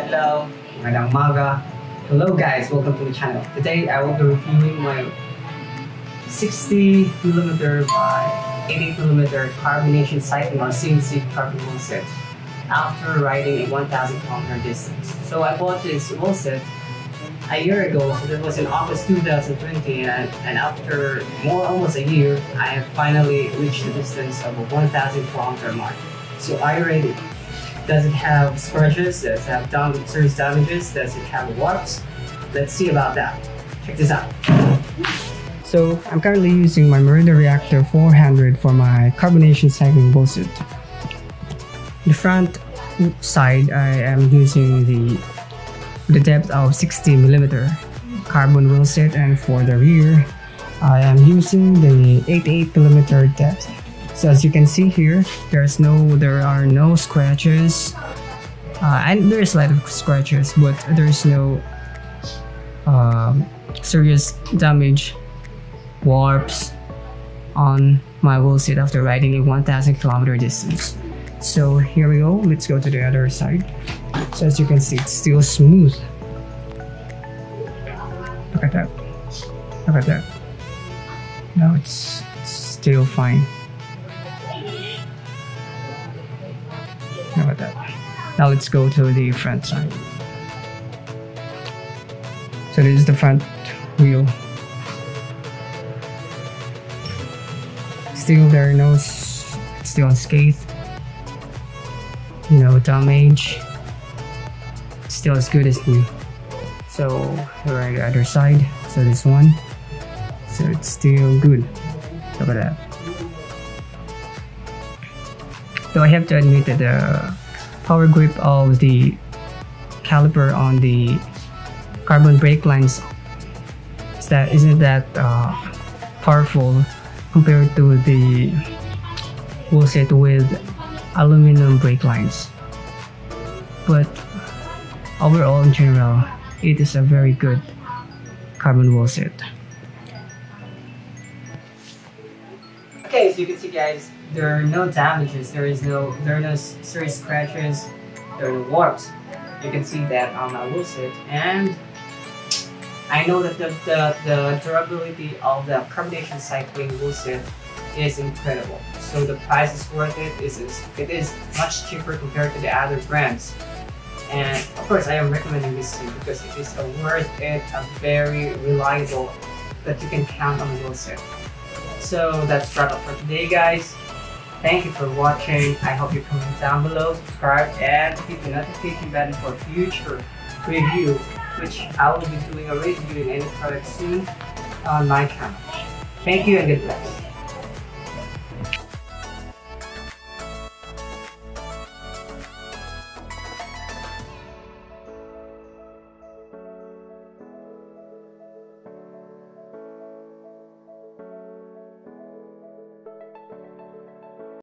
Hello, magandang umaga. Hello guys, welcome to the channel. Today I will be reviewing my 60mm by 88mm Carbon Nation Cycling or CNC carbon wheelset after riding a 1,000km distance. So I bought this wheelset a year ago, so that was in August 2020, and after almost a year, I have finally reached the distance of a 1,000km mark. So I rate it. Does it have scratches? Does it have serious damages? Does it have warps? Let's see about that. Check this out. So I'm currently using my Merida Reactor 400 for my Carbon Nation Cycling Wheelset. The front side I am using the depth of 60mm carbon wheelset, and for the rear I am using the 88mm depth. So as you can see here, there are no scratches, and there is a lot of scratches, but there is no serious damage, warps on my wheelset after riding a 1,000km distance. So here we go. Let's go to the other side. So as you can see, it's still smooth. Look at that. Look at that. Now it's still fine. Look at that. Now let's go to the front side. So this is the front wheel. Still there are it's still unscathed. No damage. Still as good as new. So we're on the other side. So this one. So it's still good. Look at that. Though I have to admit that the power grip of the caliper on the carbon brake lines isn't that powerful compared to the wheelset with aluminum brake lines. But overall, in general, it is a very good carbon wheelset. Okay, so you can see guys, there are no damages, there are no serious scratches, there are no warps. You can see that on my wheelset, and I know that the durability of the Carbon Nation Cycling Wheelset is incredible. So the price is worth it. It is much cheaper compared to the other brands. And of course, I am recommending this to you because it is a very reliable that you can count on the wheelset. So that's wrap up for today, guys. Thank you for watching. I hope you comment down below, subscribe, and hit the notification button for future review, which I will be doing a review in any product soon on my channel. Thank you and good luck.